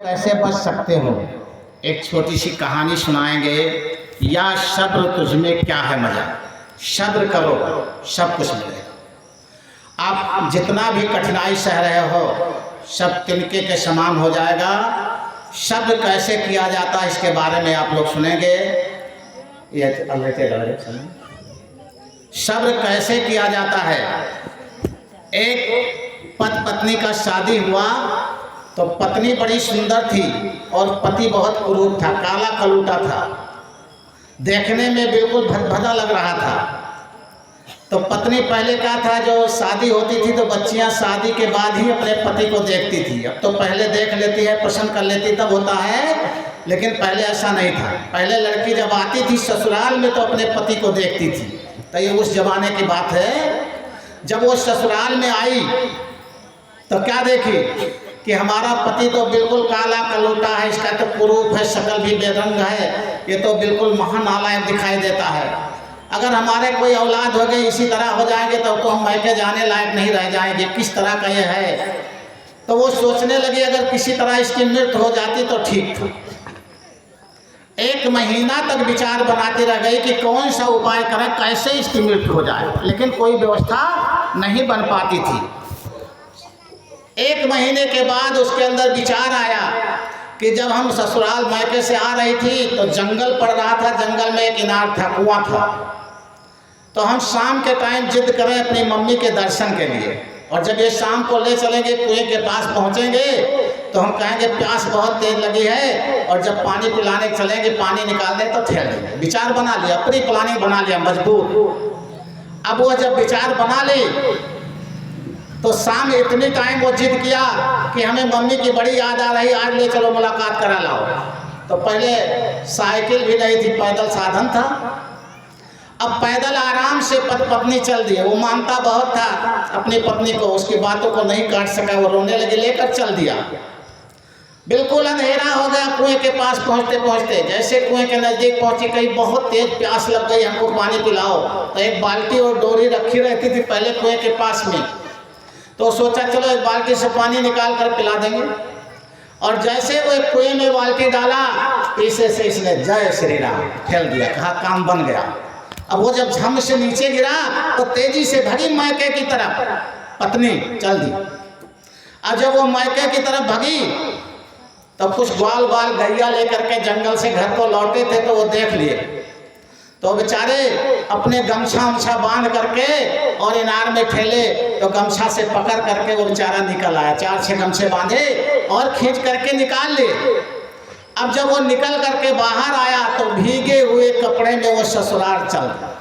कैसे बच सकते हो? एक छोटी सी कहानी सुनाएंगे। या सब्र तुझमें क्या है मजा। सब्र करो, सब कुछ मिलेगा। आप जितना भी कठिनाई सह रहे हो सब तिनके के समान हो जाएगा। सब्र कैसे किया जाता है इसके बारे में आप लोग सुनेंगे। सब्र कैसे किया जाता है। एक पति पत्नी का शादी हुआ तो पत्नी बड़ी सुंदर थी और पति बहुत कुरूप था, काला कलूटा था, देखने में बिल्कुल भद्दा लग रहा था। तो पत्नी पहले क्या था, जो शादी होती थी तो बच्चियां शादी के बाद ही अपने पति को देखती थी। अब तो पहले देख लेती है, पसंद कर लेती तब होता है, लेकिन पहले ऐसा नहीं था। पहले लड़की जब आती थी ससुराल में तो अपने पति को देखती थी। तो ये उस जमाने की बात है। जब वो ससुराल में आई तो क्या देखी कि हमारा पति तो बिल्कुल काला कलूटा है, इसका तो कुरूप है, शक्ल भी बेरंग है, ये तो बिल्कुल महानालायक दिखाई देता है। अगर हमारे कोई औलाद हो गई इसी तरह हो जाएंगे तो हम मैके जाने लायक नहीं रह जाएंगे, किस तरह का ये है। तो वो सोचने लगी अगर किसी तरह इसकी मृत्यु हो जाती तो ठीक था। 1 महीना तक विचार बनाती रह गई कि कौन सा उपाय करें, कैसे इसकी मृत्यु हो जाए, लेकिन कोई व्यवस्था नहीं बन पाती थी। 1 महीने के बाद उसके अंदर विचार आया कि जब हम ससुराल मायके से आ रही थी तो जंगल पड़ रहा था, जंगल में एक इनार था, कुआं था। तो हम शाम के टाइम जिद करें अपनी मम्मी के दर्शन के लिए, और जब ये शाम को ले चलेंगे कुएं के पास पहुंचेंगे तो हम कहेंगे प्यास बहुत तेज लगी है, और जब पानी पिलाने चलेंगे पानी निकाल दें तो ठहर देंगे। विचार बना लिया, प्री प्लानिंग बना लिया, मजबूर। अब वो जब विचार बना ली तो शाम इतनी टाइम वो जिद किया कि हमें मम्मी की बड़ी याद आ रही, आज ले चलो मुलाकात करा लाओ। तो पहले साइकिल भी नहीं थी, पैदल साधन था। अब पैदल आराम से पत्नी चल दी। वो मानता बहुत था अपनी पत्नी को, उसकी बातों को नहीं काट सका, वो रोने लगी, लेकर चल दिया। बिल्कुल अंधेरा हो गया कुएं के पास पहुंचते पहुंचते। जैसे कुएं के नज़दीक पहुंची, कहीं बहुत तेज प्यास लग गई, हमको पानी पिलाओ। तो एक बाल्टी और डोरी रखी रहती थी पहले कुएं के पास में, तो सोचा चलो एक बाल्टी से पानी निकाल कर पिला देंगे। और जैसे वो कुएं में बाल्टी डाला, पीछे से इसने जय श्री राम खेल दिया, कहा काम बन गया। अब वो जब झम से नीचे गिरा तो तेजी से भगी मैके की तरफ, पत्नी चल दी। अब जब वो मैके की तरफ भगी तो कुछ ग्वाल बाल गैया लेकर के जंगल से घर को लौटे थे, तो वो देख लिए। तो बेचारे अपने गमछा उमछा बांध करके और इनार में ठेले, तो गमछा से पकड़ करके वो बेचारा निकल आया। 4-6 गमछे बांधे और खींच करके निकाल लिए। अब जब वो निकल करके बाहर आया तो भीगे हुए कपड़े में वो ससुराल चल गया।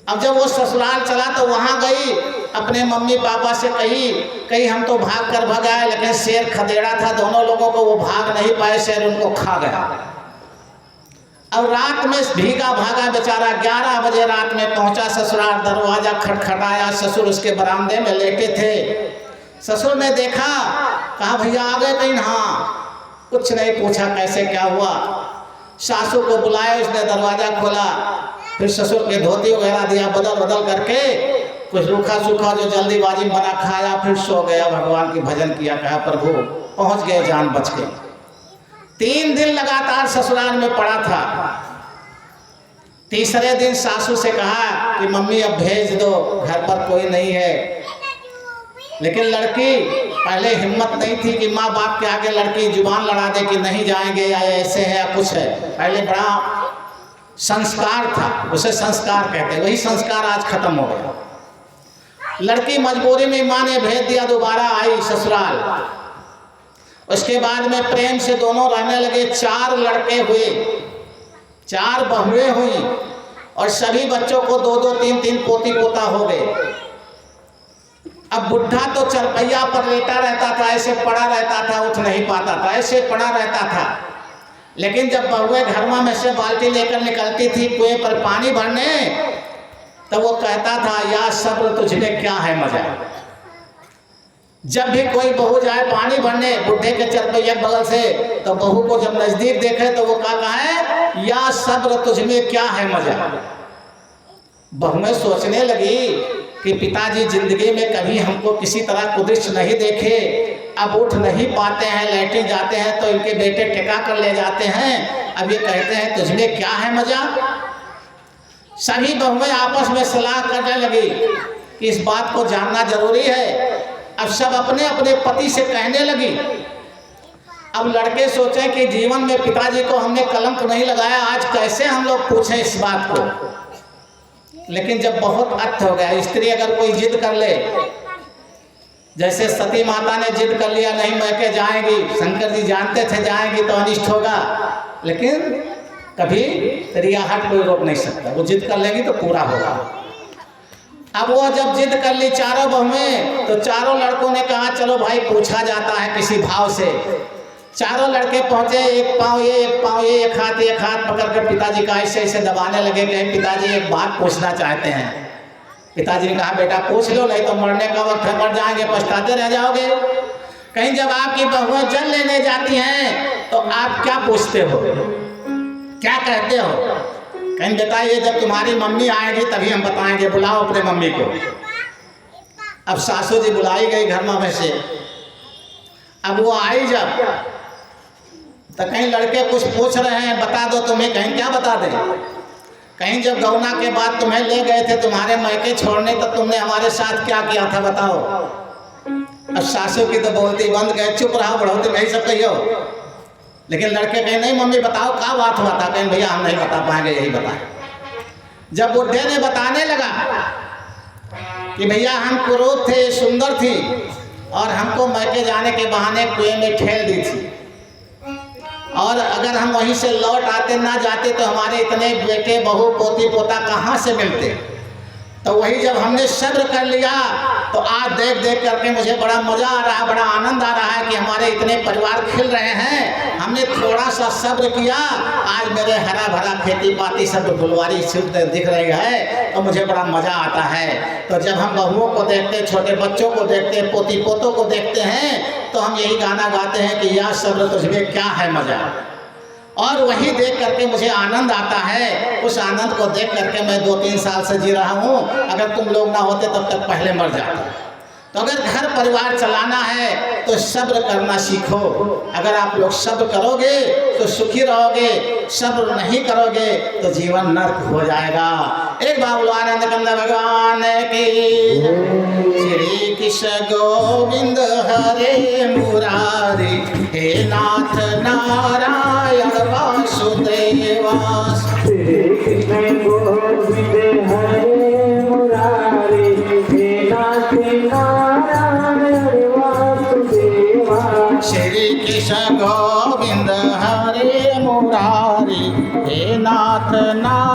अब जब वो ससुराल चला तो वहाँ गई, अपने मम्मी पापा से कही हम तो भाग कर भगाए, लेकिन शेर खदेड़ा था दोनों लोगों को, वो भाग नहीं पाए, शेर उनको खा गया। अब रात में भीगा भागा बेचारा 11 बजे रात में पहुंचा ससुराल। दरवाजा खटखटाया, ससुर उसके बरामदे में लेटे थे। ससुर ने देखा, कहा भैया आ गए कहीं? हाँ। कुछ नहीं पूछा कैसे क्या हुआ। सासू को बुलाया, उसने दरवाजा खोला, फिर ससुर के धोती वगैरह दिया, बदल करके कुछ रूखा सूखा जो जल्दीबाजी में बना खाया, फिर सो गया। भगवान की भजन किया, कहा प्रभु पहुंच गए, जान बच गई। 3 दिन लगातार ससुराल में पड़ा था। तीसरे दिन सासू से कहा कि मम्मी अब भेज दो, घर पर कोई नहीं है। लेकिन लड़की पहले हिम्मत नहीं थी कि माँ बाप के आगे लड़की जुबान लड़ा दे कि नहीं जाएंगे या ऐसे है या कुछ है। पहले बड़ा संस्कार था, उसे संस्कार कहते, वही संस्कार आज खत्म हो गया। लड़की मजबूरी में माँ ने भेज दिया, दोबारा आई ससुराल। उसके बाद में प्रेम से दोनों रहने लगे। 4 लड़के हुए, 4 बहुएं हुई, और सभी बच्चों को 2-2, 3-3 पोती पोता हो गए। अब बुढ़ा तो चरपैया पर लेटा रहता था, ऐसे पड़ा रहता था, उठ नहीं पाता था, ऐसे पड़ा रहता था। लेकिन जब बहुएं घर में से बाल्टी लेकर निकलती थी कुएं पर पानी भरने, तो वो कहता था या सब्र तुझमें क्या है मजा। जब भी कोई बहू जाए पानी भरने बुढ़े के चरपैया बगल से, तो बहू को जब नजदीक देखे तो वो क्या है, या सब्र तुझमें क्या है मजा। बहुएं सोचने लगी कि पिताजी जिंदगी में कभी हमको किसी तरह कुदृष्ट नहीं देखे, अब उठ नहीं पाते हैं, लेटे जाते हैं तो इनके बेटे टिका कर ले जाते हैं। अब ये कहते हैं तुझमें क्या है मजा। सभी बहुएं आपस में सलाह करने लगी कि इस बात को जानना जरूरी है। अब सब अपने अपने पति से कहने लगी। अब लड़के सोचे कि जीवन में पिताजी को हमने कलंक नहीं लगाया, आज कैसे हम लोग पूछें इस बात को। लेकिन जब बहुत अत हो गया, स्त्री अगर कोई जिद कर ले, जैसे सती माता ने जिद कर लिया नहीं मैके जाएंगी, शंकर जी जानते थे जाएंगी तो अनिष्ट होगा, लेकिन कभी रियाहट कोई रोक नहीं सकता, वो जिद कर लेगी तो पूरा होगा। अब वो जब जिद कर ली चारों बहुएं, तो चारों लड़कों ने कहा चलो भाई पूछा जाता है किसी भाव से। चारों लड़के पहुंचे, एक पाँव ये एक पाँव ये, एक हाथ पकड़ कर पिताजी का ऐसे ऐसे दबाने लगे। कहीं पिताजी एक बात पूछना चाहते हैं। पिताजी ने कहा बेटा पूछ लो, नहीं तो मरने का वक्त है, मर जाएंगे, पछताते रह जाओगे। कहीं जब आपकी बहुएं जल लेने जाती हैं तो आप क्या पूछते हो, क्या कहते हो? कहीं बताइए जब तुम्हारी मम्मी आएगी तभी हम बताएंगे, बुलाओ अपने मम्मी को। अब सासू जी बुलाई गई घर में से। अब वो आई जब, तो कहीं लड़के कुछ पूछ रहे हैं बता दो तुम्हें, कहीं क्या बता दें। कहीं जब गौना के बाद तुम्हें ले गए थे तुम्हारे मैके छोड़ने, तो तुमने हमारे साथ क्या किया था बताओ। अब सासू की तो बोलती बंद गए, चुप रहो बढ़ोती नहीं सब कहियो। लेकिन लड़के कहीं नहीं मम्मी बताओ क्या बात हुआ था। कहीं भैया हम नहीं बता पाएंगे, यही बताएं। जब बुढ़े ने बताने लगा कि भैया हम कुरूप थे, सुंदर थी और हमको मैके जाने के बहाने कुएं में ठेल दी थी, और अगर हम वहीं से लौट आते ना जाते तो हमारे इतने बेटे बहू पोती पोता कहाँ से मिलते। तो वही जब हमने सब्र कर लिया तो आज देख देख करके मुझे बड़ा मज़ा आ रहा है, बड़ा आनंद आ रहा है कि हमारे इतने परिवार खिल रहे हैं। हमने थोड़ा सा सब्र किया, आज मेरे हरा भरा खेती बाती सब फुलवारी शुद्ध दिख रही है, तो मुझे बड़ा मज़ा आता है। तो जब हम बहुओं को देखते, छोटे बच्चों को देखते, पोती पोतों को देखते हैं, तो हम यही गाना गाते हैं कि या सब्र तुझमें क्या है मज़ा। और वही देख करके मुझे आनंद आता है। उस आनंद को देख करके मैं 2-3 साल से जी रहा हूँ। अगर तुम लोग ना होते तब तक पहले मर जाते। तो अगर घर परिवार चलाना है तो सब्र करना सीखो। अगर आप लोग सब्र करोगे तो सुखी रहोगे, सब्र नहीं करोगे तो जीवन नर्क हो जाएगा। एक बाबू आनंद कंद भगवान की। श्री कृष्ण गोविंद हरे मुरारी, हे नाथ नारायण वासुदेवा। श्री कृष्ण गोविंद हरे मुरारी, हे नाथ नारायण वासुदेवा। श्री कृष्ण गोविंद हरे मुरारी, हे नाथ नारायण